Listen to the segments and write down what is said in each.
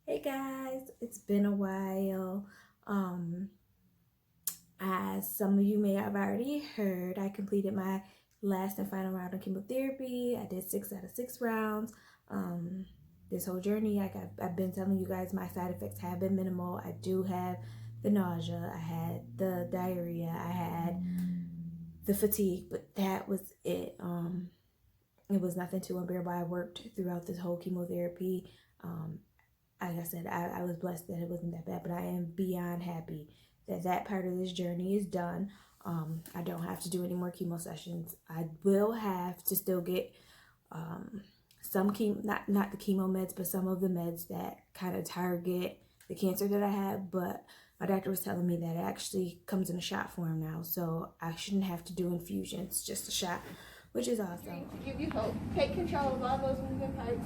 Hey guys, it's been a while. As some of you may have already heard, I completed my last and final round of chemotherapy. I did 6 out of 6 rounds. This whole journey, I've been telling you guys, my side effects have been minimal. I do have the nausea, I had the diarrhea, I had the fatigue, but that was it. It was nothing too unbearable. I worked throughout this whole chemotherapy. Like I said, I was blessed that it wasn't that bad, but I am beyond happy that that part of this journey is done. I don't have to do any more chemo sessions. I will have to still get some chemo, not the chemo meds, but some of the meds that kind of target the cancer that I have. But my doctor was telling me that it actually comes in a shot form now, so I shouldn't have to do infusions, just a shot, which is awesome. To give you hope, take control of all those moving parts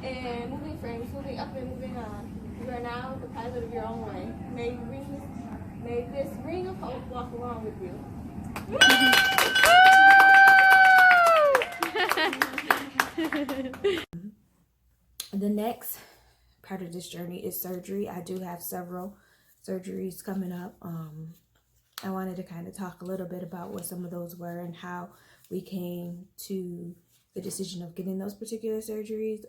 and moving frames, moving up and moving on. You are now the pilot of your own way. May this ring of hope walk along with you. The next part of this journey is surgery. I do have several surgeries coming up. I wanted to kind of talk a little bit about what some of those were and how we came to the decision of getting those particular surgeries.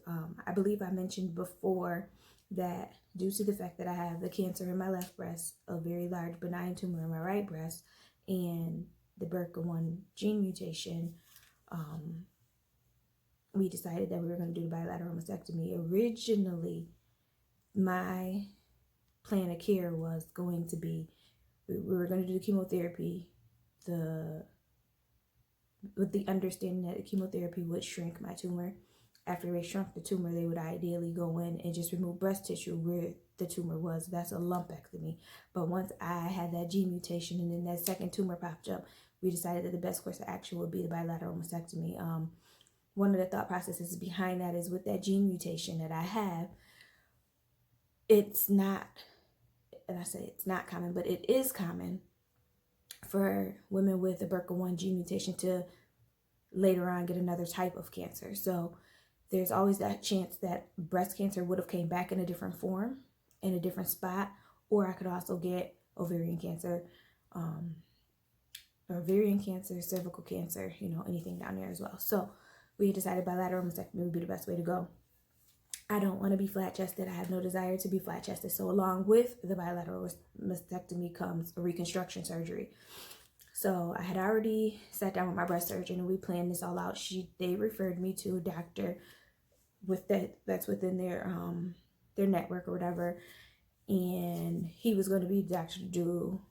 I believe I mentioned before that due to the fact that I have the cancer in my left breast, a very large benign tumor in my right breast, and the BRCA1 gene mutation, we decided that we were going to do the bilateral mastectomy. Originally, my plan of care was going to be, we were going to do the chemotherapy, with the understanding that the chemotherapy would shrink my tumor. After they shrunk the tumor, they would ideally go in and just remove breast tissue where the tumor was. That's a lumpectomy. But once I had that gene mutation and then that second tumor popped up, we decided that the best course of action would be the bilateral mastectomy. One of the thought processes behind that is with that gene mutation that I have, it's not, and I say it's not common, but it is common for women with a BRCA1 gene mutation to later on get another type of cancer. So there's always that chance that breast cancer would have came back in a different form, in a different spot, or I could also get ovarian cancer, cervical cancer, anything down there as well. So we decided bilateral mastectomy would be the best way to go. I don't want to be flat-chested. I have no desire to be flat-chested. So along with the bilateral mastectomy comes a reconstruction surgery. So I had already sat down with my breast surgeon and we planned this all out. They referred me to a doctor that's within their network or whatever, and he was going to be the doctor to do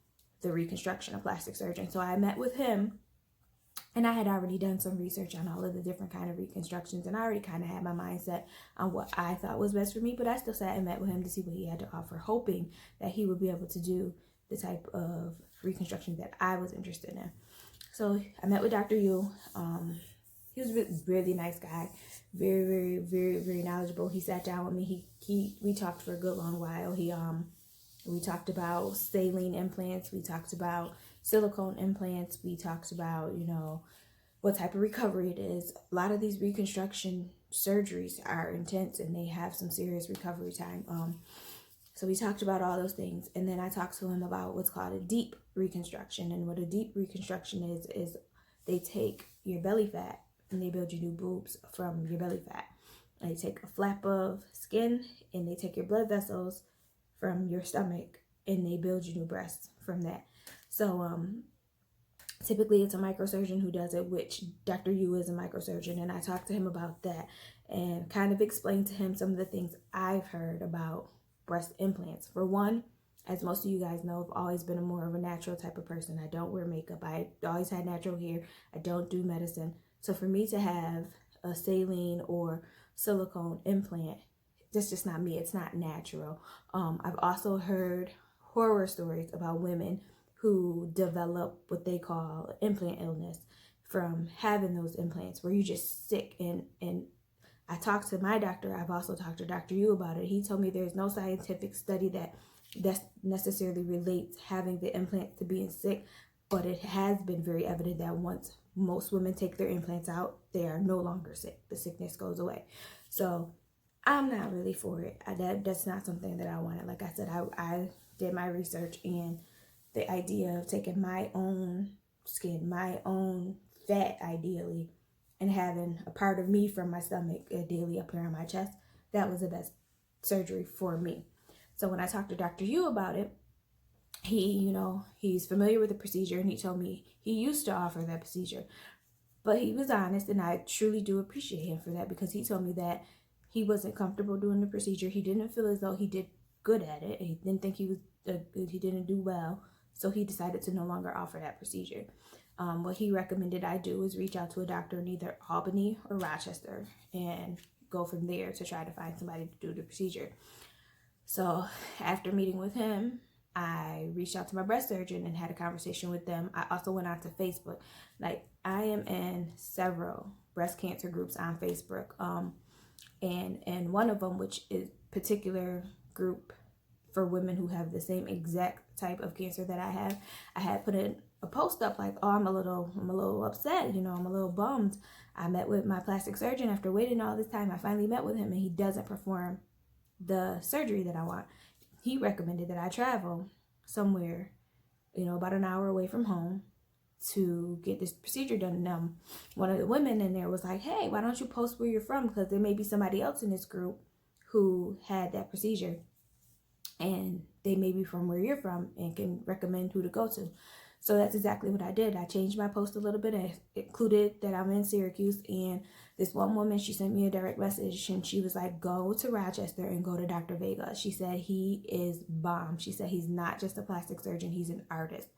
the reconstruction, a plastic surgeon. So I met with him, and I had already done some research on all of the different kind of reconstructions, and I already kind of had my mindset on what I thought was best for me, but I still sat and met with him to see what he had to offer, hoping that he would be able to do the type of reconstruction that I was interested in. So I met with Dr. Yu. He was a really nice guy, very, very, very, very knowledgeable. He sat down with me. We talked for a good long while. We talked about saline implants. We talked about silicone implants. We talked about, what type of recovery it is. A lot of these reconstruction surgeries are intense and they have some serious recovery time. So we talked about all those things. And then I talked to him about what's called a deep reconstruction. And what a deep reconstruction is they take your belly fat and they build you new boobs from your belly fat. And they take a flap of skin and they take your blood vessels from your stomach and they build you new breasts from that. So typically it's a microsurgeon who does it, which Dr. Yu is a microsurgeon, and I talked to him about that and kind of explained to him some of the things I've heard about breast implants. For one, as most of you guys know, I've always been more of a natural type of person. I don't wear makeup. I always had natural hair. I don't do medicine. So for me to have a saline or silicone implant, that's just not me. It's not natural. I've also heard horror stories about women who develop what they call implant illness from having those implants, where you're just sick. And I talked to my doctor. I've also talked to Dr. Yu about it. He told me there's no scientific study that necessarily relates having the implant to being sick, but it has been very evident that once most women take their implants out, they are no longer sick. The sickness goes away. So I'm not really for it. That's not something that I wanted. Like I said, I did my research, and the idea of taking my own skin, my own fat, ideally, and having a part of me from my stomach, ideally up here on my chest, that was the best surgery for me. So when I talked to Dr. Yu about it, he's familiar with the procedure, and he told me he used to offer that procedure. But he was honest, and I truly do appreciate him for that, because he told me that he wasn't comfortable doing the procedure. He didn't feel as though he did good at it. He didn't think he didn't do well. So he decided to no longer offer that procedure. What he recommended I do is reach out to a doctor in either Albany or Rochester and go from there to try to find somebody to do the procedure. So after meeting with him, I reached out to my breast surgeon and had a conversation with them. I also went out to Facebook. Like, I am in several breast cancer groups on Facebook. And one of them, which is particular group for women who have the same exact type of cancer that I had put in a post up like, oh, I'm a little upset, I'm a little bummed. I met with my plastic surgeon after waiting all this time. I finally met with him, and he doesn't perform the surgery that I want. He recommended that I travel somewhere, about an hour away from home to get this procedure done. And one of the women in there was like, hey, why don't you post where you're from? Because there may be somebody else in this group who had that procedure, and they may be from where you're from and can recommend who to go to. So that's exactly what I did. I changed my post a little bit and included that I'm in Syracuse. And this one woman, she sent me a direct message, and she was like, go to Rochester and go to Dr. Vega. She said he is bomb. She said he's not just a plastic surgeon, he's an artist.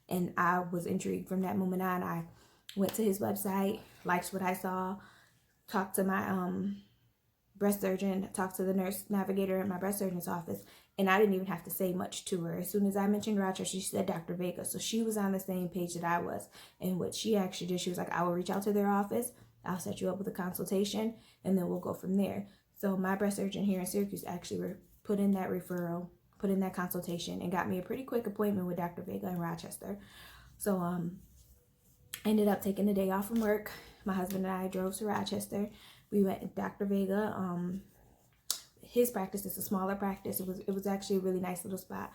And I was intrigued from that moment on. I went to his website, liked what I saw, talked to my breast surgeon, talked to the nurse navigator in my breast surgeon's office, and I didn't even have to say much to her. As soon as I mentioned Rochester, she said Dr. Vega. So she was on the same page that I was. And what she actually did, she was like, I will reach out to their office. I'll set you up with a consultation, and then we'll go from there. So my breast surgeon here in Syracuse actually put in that referral, put in that consultation, and got me a pretty quick appointment with Dr. Vega in Rochester. So I ended up taking the day off from work. My husband and I drove to Rochester. We went to Dr. Vega. His practice is a smaller practice. It was actually a really nice little spot.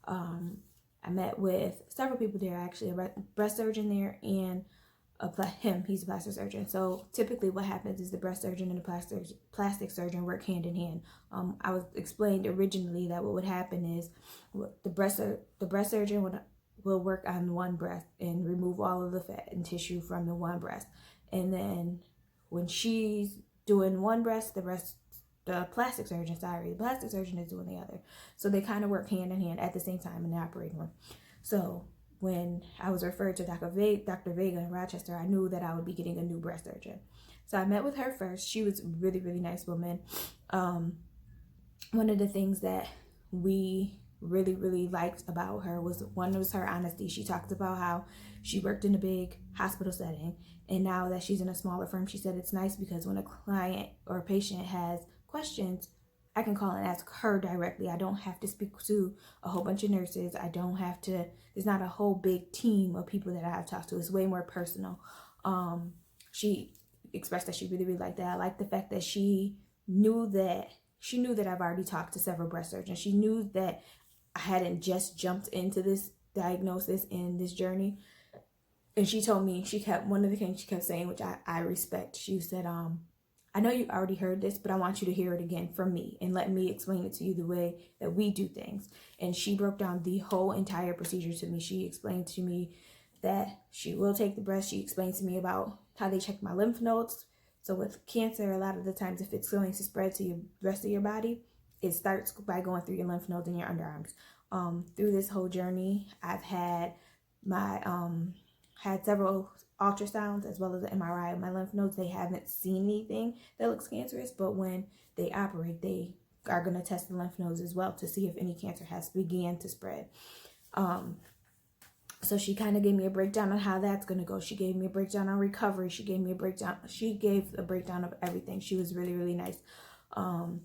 I met with several people there, actually, a breast surgeon there and he's a plastic surgeon. So typically what happens is the breast surgeon and the plastic surgeon work hand in hand. I was explained originally that what would happen is the breast surgeon will work on one breast and remove all of the fat and tissue from the one breast. And then when she's doing one breast, the plastic surgeon is doing the other. So they kind of work hand in hand at the same time in the operating room. So when I was referred to Dr. Vega in Rochester, I knew that I would be getting a new breast surgeon. So I met with her first. She was a really, really nice woman. One of the things that we really, really liked about her was her honesty. She talked about how she worked in a big hospital setting, and now that she's in a smaller firm, she said it's nice because when a client or a patient has questions, I can call and ask her directly. I don't have to speak to a whole bunch of nurses. There's not a whole big team of people that I have talked to. It's way more personal. She expressed that she really, really liked that. I like the fact that she knew that I've already talked to several breast surgeons. She knew that I hadn't just jumped into this diagnosis and this journey. And she told me, one of the things she kept saying, which I respect. She said, I know you already heard this, but I want you to hear it again from me and let me explain it to you the way that we do things. And she broke down the whole entire procedure to me. She explained to me that she will take the breast. She explained to me about how they check my lymph nodes. So with cancer, a lot of the times, if it's going to spread to the rest of your body, it starts by going through your lymph nodes and your underarms. Through this whole journey, I've had had several ultrasounds as well as an MRI of my lymph nodes. They haven't seen anything that looks cancerous, but when they operate, they are going to test the lymph nodes as well to see if any cancer has began to spread. So she kind of gave me a breakdown on how that's going to go. She gave me a breakdown on recovery. She gave a breakdown of everything. She was really, really nice. And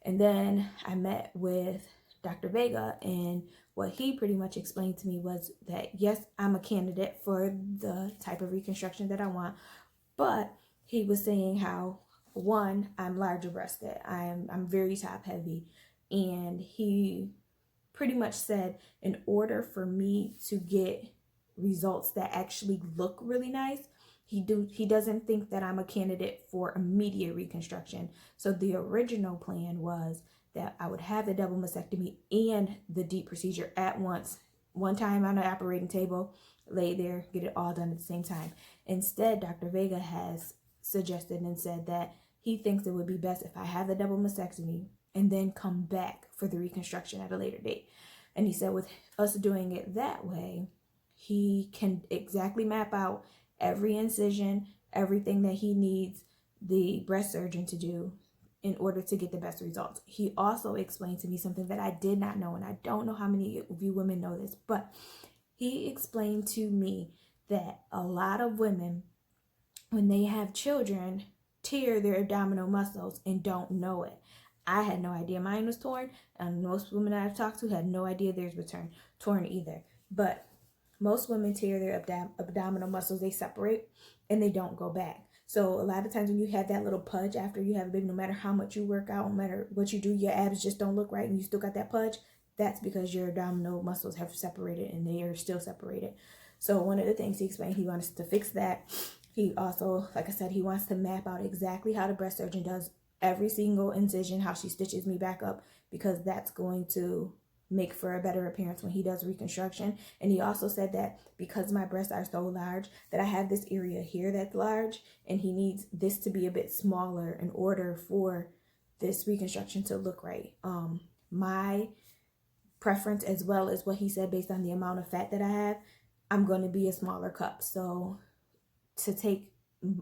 then I met with Dr. Vega, and what he pretty much explained to me was that, yes, I'm a candidate for the type of reconstruction that I want, but he was saying how one, I'm larger breasted. I'm very top heavy, and he pretty much said in order for me to get results that actually look really nice, he doesn't think that I'm a candidate for immediate reconstruction. So the original plan was that I would have the double mastectomy and the deep procedure at once, one time on the operating table, lay there, get it all done at the same time. Instead, Dr. Vega has suggested and said that he thinks it would be best if I have the double mastectomy and then come back for the reconstruction at a later date. And he said with us doing it that way, he can exactly map out every incision, everything that he needs the breast surgeon to do in order to get the best results. He also explained to me something that I did not know, and I don't know how many of you women know this, but he explained to me that a lot of women, when they have children, tear their abdominal muscles and don't know it. I had no idea mine was torn, and most women I've talked to had no idea theirs was torn either. But most women tear their abdominal muscles, they separate, and they don't go back. So a lot of times when you have that little pudge after you have a baby, no matter how much you work out, no matter what you do, your abs just don't look right and you still got that pudge. That's because your abdominal muscles have separated and they are still separated. So one of the things he explained, he wants to fix that. He also, like I said, he wants to map out exactly how the breast surgeon does every single incision, how she stitches me back up, because that's going to make for a better appearance when he does reconstruction. And he also said that because my breasts are so large, that I have this area here that's large, and he needs this to be a bit smaller in order for this reconstruction to look right. My preference, as well as what he said based on the amount of fat that I have, I'm going to be a smaller cup. So to take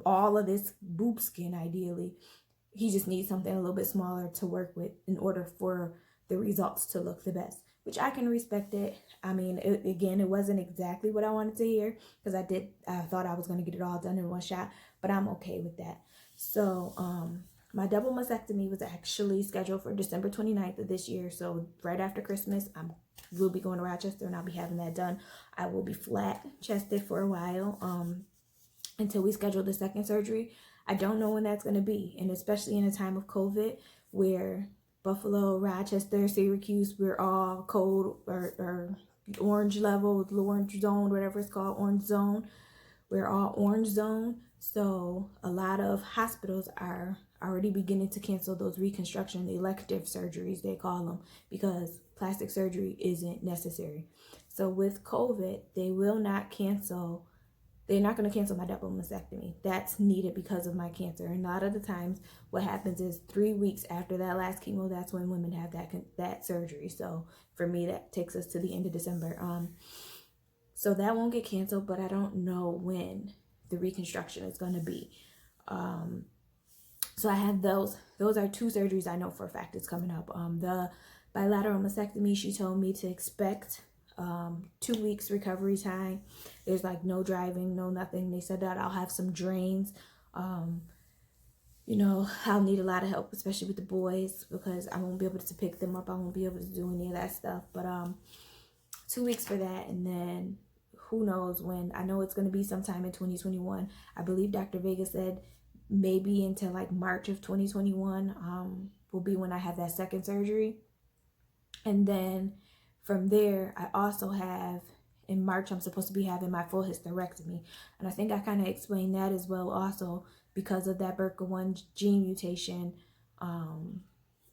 all of this boob skin, ideally, he just needs something a little bit smaller to work with in order for the results to look the best, which I can respect it. I mean, it wasn't exactly what I wanted to hear, because I thought I was going to get it all done in one shot, but I'm okay with that. So my double mastectomy was actually scheduled for December 29th of this year. So right after Christmas, we'll be going to Rochester and I'll be having that done. I will be flat chested for a while until we schedule the second surgery. I don't know when that's going to be. And especially in a time of COVID where Buffalo, Rochester, Syracuse, we're all cold or orange level, orange zone, whatever it's called, orange zone. We're all orange zone. So a lot of hospitals are already beginning to cancel those reconstruction, the elective surgeries, they call them, because plastic surgery isn't necessary. So with COVID, they're not going to cancel my double mastectomy. That's needed because of my cancer. And a lot of the times what happens is 3 weeks after that last chemo, that's when women have that surgery. So for me, that takes us to the end of December. So that won't get canceled, but I don't know when the reconstruction is going to be. So I have those. Those are 2 surgeries I know for a fact it's coming up. The bilateral mastectomy, she told me to expect 2 weeks recovery time. There's like no driving, no nothing. They said that I'll have some drains. I'll need a lot of help, especially with the boys, because I won't be able to pick them up. I won't be able to do any of that stuff. But 2 weeks for that, and then who knows when. I know it's going to be sometime in 2021. I believe Dr. Vega said maybe until like March of 2021 will be when I have that second surgery. And then from there, I also have, in March, I'm supposed to be having my full hysterectomy. And I think I kind of explained that as well also, because of that BRCA1 gene mutation.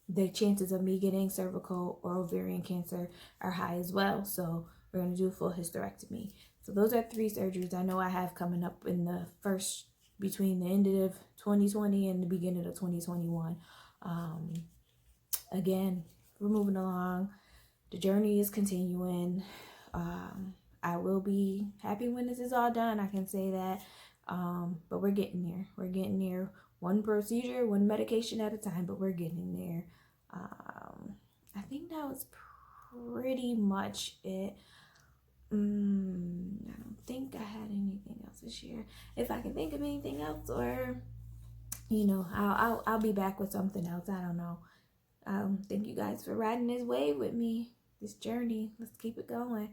The chances of me getting cervical or ovarian cancer are high as well. So we're going to do a full hysterectomy. So those are 3 surgeries I know I have coming up between the end of 2020 and the beginning of 2021. Again, we're moving along. The journey is continuing. I will be happy when this is all done. I can say that. But we're getting there. We're getting there. One procedure, one medication at a time, but we're getting there. I think that was pretty much it. I don't think I had anything else this year. If I can think of anything else, or I'll be back with something else. I don't know. Thank you guys for riding this wave with me, this journey. Let's keep it going.